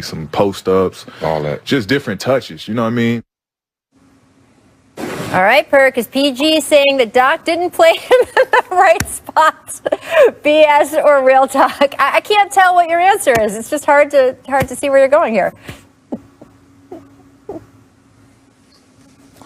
some post-ups, all that. Just different touches, you know what I mean? All right, Perk, is PG saying that Doc didn't play him in the right spots? BS or real talk? I can't tell what your answer is. It's just hard to see where you're going here.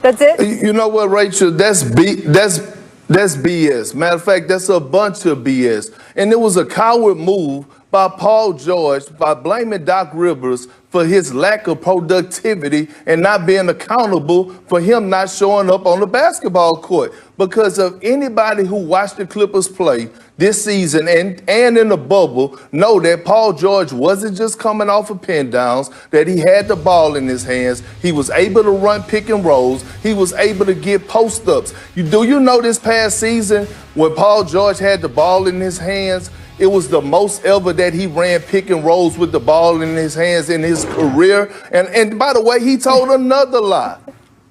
That's it? You know what, Rachel? That's BS. Matter of fact, that's a bunch of BS. And it was a coward move by Paul George by blaming Doc Rivers for his lack of productivity and not being accountable for him not showing up on the basketball court. Because of anybody who watched the Clippers play this season and in the bubble know that Paul George wasn't just coming off of pin downs, that he had the ball in his hands. He was able to run pick and rolls. He was able to get post-ups. Do you know this past season when Paul George had the ball in his hands, it was the most ever that he ran pick and rolls with the ball in his hands in his career. And by the way, he told another lie.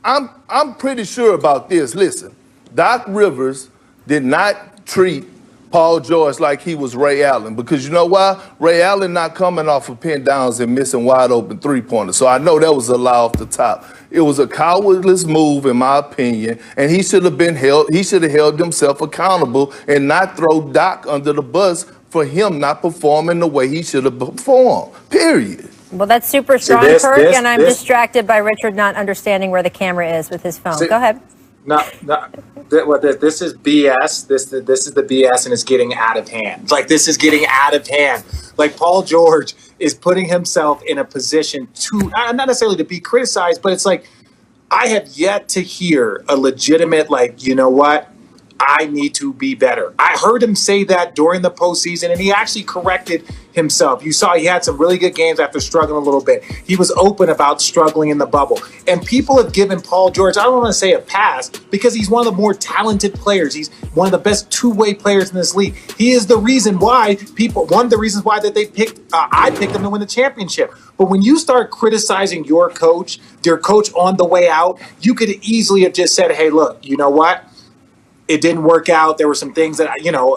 I'm pretty sure about this. Listen, Doc Rivers did not treat Paul George like he was Ray Allen, because you know why? Ray Allen not coming off of pin downs and missing wide open three-pointers. So I know that was a lie off the top. It was a cowardless move, in my opinion, and he should have held himself accountable and not throw Doc under the bus for him not performing the way he should have performed, period. Well, that's super strong, Perk, and I'm distracted by Richard not understanding where the camera is with his phone. Go ahead. This is BS. This is the BS, and it's getting out of hand. Like, this is getting out of hand. Like, Paul George is putting himself in a position to, not necessarily to be criticized, but it's like, I have yet to hear a legitimate, like, you know what? I need to be better. I heard him say that during the postseason, and he actually corrected himself. You saw he had some really good games after struggling a little bit. He was open about struggling in the bubble. And people have given Paul George, I don't want to say a pass, because he's one of the more talented players. He's one of the best two-way players in this league. He is the reason why one of the reasons why that they picked, I picked him to win the championship. But when you start criticizing your coach on the way out, you could easily have just said, hey, look, you know what? It didn't work out. There were some things that,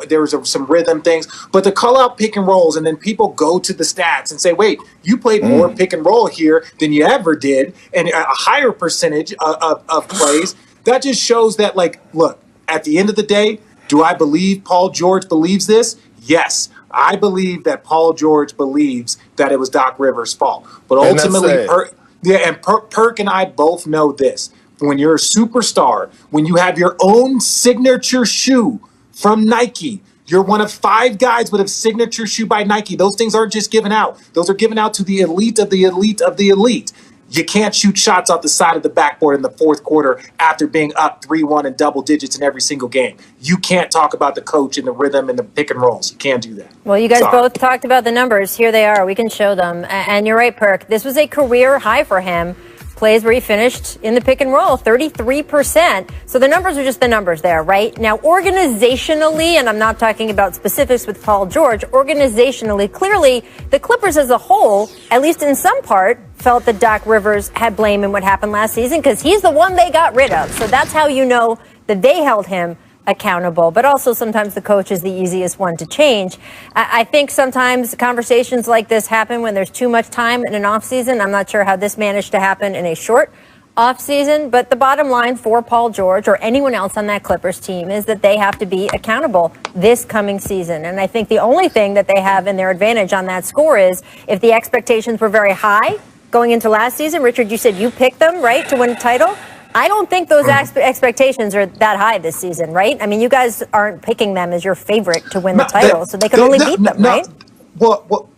there was some rhythm things. But to call out pick and rolls and then people go to the stats and say, wait, you played more pick and roll here than you ever did and a higher percentage of plays, that just shows that, like, look, at the end of the day, do I believe Paul George believes this? Yes. I believe that Paul George believes that it was Doc Rivers' fault. But ultimately, Perk and I both know this. When you're a superstar, when you have your own signature shoe from Nike, you're one of 5 guys with a signature shoe by Nike. Those things aren't just given out. Those are given out to the elite of the elite of the elite. You can't shoot shots off the side of the backboard in the fourth quarter after being up 3-1 in double digits in every single game. You can't talk about the coach and the rhythm and the pick and rolls. You can't do that. Well, you guys both talked about the numbers. Here they are. We can show them. And you're right, Perk. This was a career high for him. Plays where he finished in the pick and roll, 33%. So the numbers are just the numbers there, right? Now, organizationally, and I'm not talking about specifics with Paul George, organizationally, clearly, the Clippers as a whole, at least in some part, felt that Doc Rivers had blame in what happened last season because he's the one they got rid of. So that's how you know that they held him accountable, but also sometimes the coach is the easiest one to change. I think sometimes conversations like this happen when there's too much time in an off season. I'm not sure how this managed to happen in a short off season, but the bottom line for Paul George or anyone else on that Clippers team is that they have to be accountable this coming season. And I think the only thing that they have in their advantage on that score is if the expectations were very high going into last season. Richard, you said you picked them, right, to win a title. I don't think those expectations are that high this season, right? I mean, you guys aren't picking them as your favorite to win the title, so they can only beat them, right? Well,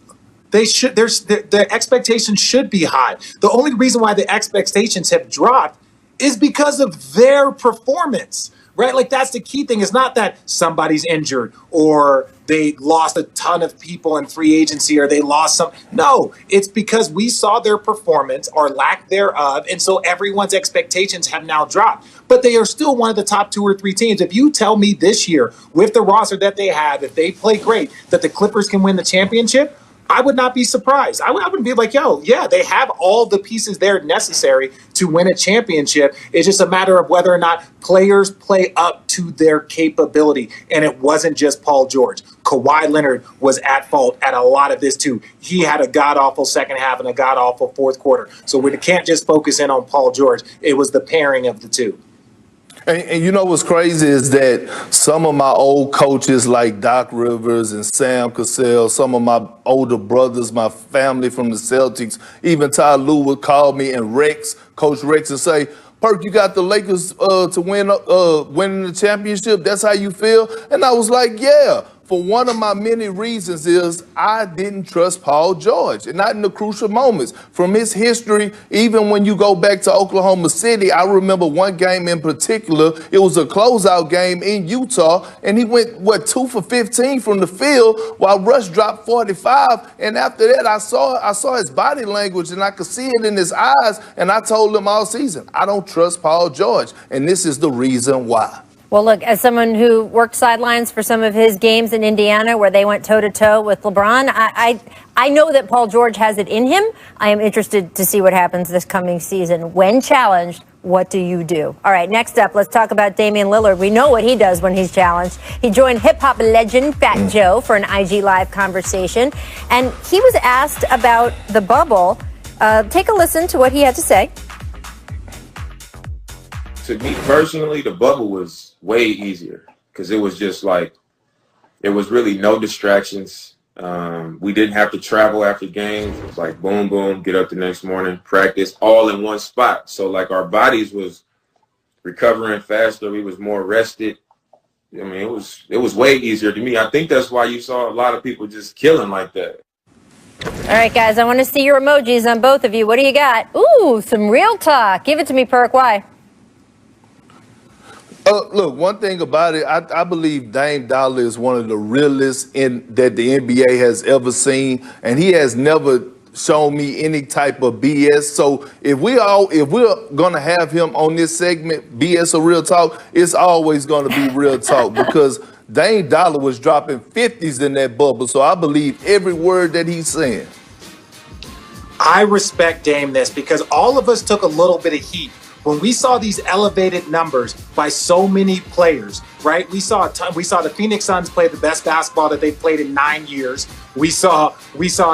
they should. The expectations should be high. The only reason why the expectations have dropped is because of their performance, right? Like, that's the key thing. It's not that somebody's injured or they lost a ton of people in free agency or they lost some. No, it's because we saw their performance or lack thereof. And so everyone's expectations have now dropped. But they are still one of the top 2 or 3 teams. If you tell me this year, with the roster that they have, if they play great, that the Clippers can win the championship, I would not be surprised. I wouldn't be like, yo, yeah, they have all the pieces there necessary to win a championship. It's just a matter of whether or not players play up to their capability. And it wasn't just Paul George. Kawhi Leonard was at fault at a lot of this too. He had a god-awful second half and a god-awful fourth quarter. So we can't just focus in on Paul George. It was the pairing of the two. And you know what's crazy is that some of my old coaches like Doc Rivers and Sam Cassell, some of my older brothers, my family from the Celtics, even Ty Lue would call me and Coach Rex, and say, Perk, you got the Lakers to winning the championship. That's how you feel? And I was like, yeah. For one of my many reasons is I didn't trust Paul George, and not in the crucial moments. From his history, even when you go back to Oklahoma City, I remember one game in particular. It was a closeout game in Utah, and he went, 2 for 15 from the field while Russ dropped 45. And after that, I saw his body language, and I could see it in his eyes, and I told him all season, I don't trust Paul George, and this is the reason why. Well, look, as someone who worked sidelines for some of his games in Indiana where they went toe-to-toe with LeBron, I know that Paul George has it in him. I am interested to see what happens this coming season. When challenged, what do you do? All right, next up, let's talk about Damian Lillard. We know what he does when he's challenged. He joined hip-hop legend Fat Joe for an IG Live conversation, and he was asked about the bubble. Take a listen to what he had to say. To me personally, the bubble was way easier because it was just like, it was really no distractions. We didn't have to travel after games. It was like boom, boom, get up the next morning, practice all in one spot. So like our bodies was recovering faster. We was more rested. I mean, it was way easier to me. I think that's why you saw a lot of people just killing like that. All right, guys, I want to see your emojis on both of you. What do you got? Ooh, some real talk. Give it to me, Perk. Why? Look, one thing about it, I believe Dame Dollar is one of the realest that the NBA has ever seen, and he has never shown me any type of BS. So if we're gonna have him on this segment, BS or real talk, it's always gonna be real talk because Dame Dollar was dropping 50s in that bubble. So I believe every word that he's saying. I respect Dame this because all of us took a little bit of heat when we saw these elevated numbers by so many players, right? We saw the Phoenix Suns play the best basketball that they've played in 9 years. We saw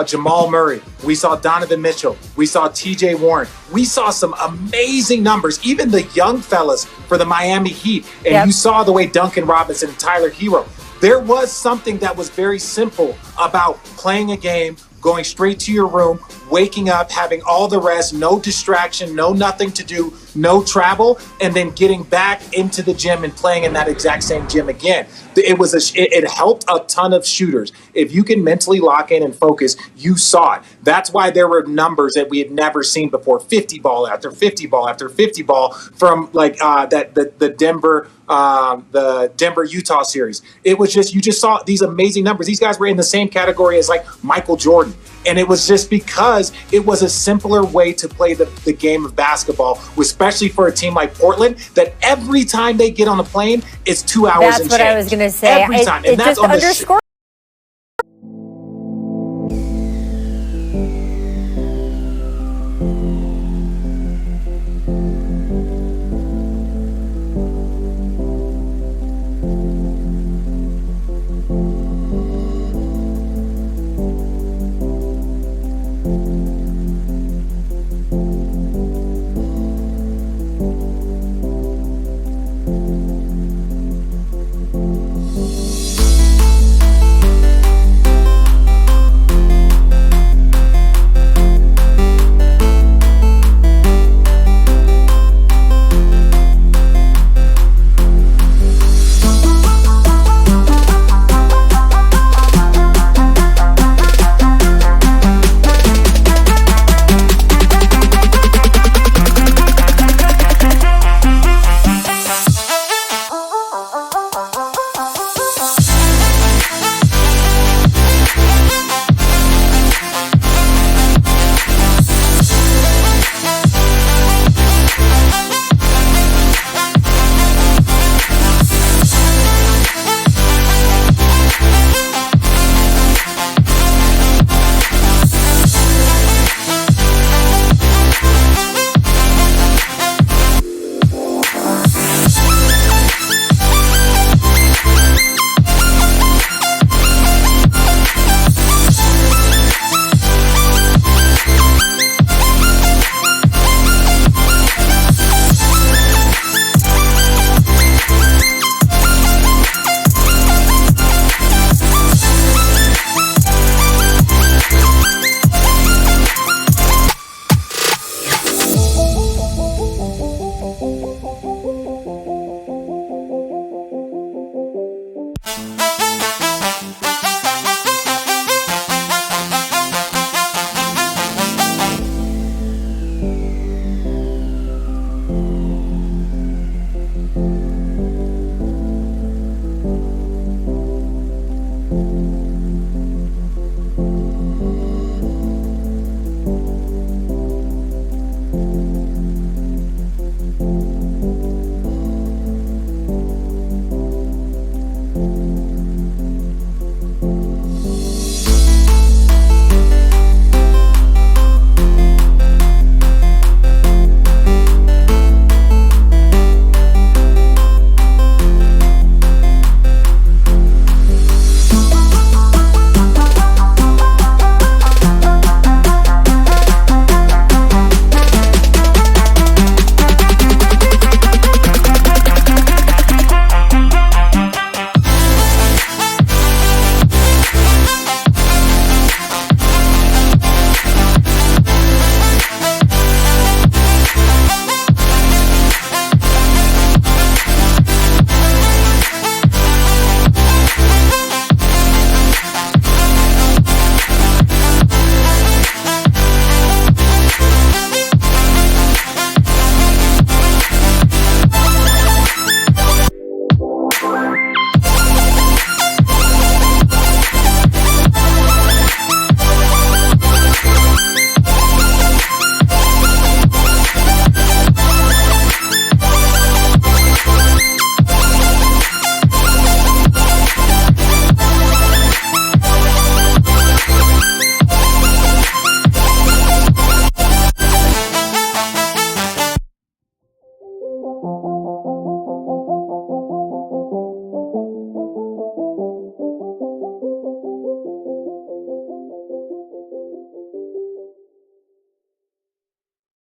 Jamal Murray. We saw Donovan Mitchell. We saw TJ Warren. We saw some amazing numbers, even the young fellas for the Miami Heat. And You saw the way Duncan Robinson and Tyler Hero. There was something that was very simple about playing a game, going straight to your room, waking up, having all the rest, no distraction, no nothing to do, no travel, and then getting back into the gym and playing in that exact same gym again. It helped a ton of shooters. If you can mentally lock in and focus, you saw it. That's why there were numbers that we had never seen before. 50 ball after 50 ball after 50 ball from like the Denver Utah series. It was just, you just saw these amazing numbers. These guys were in the same category as like Michael Jordan. And it was just because it was a simpler way to play the game of basketball, especially for a team like Portland, that every time they get on the plane, it's 2 hours and change. That's what I was going to say. Every time. And it that's just on the underscores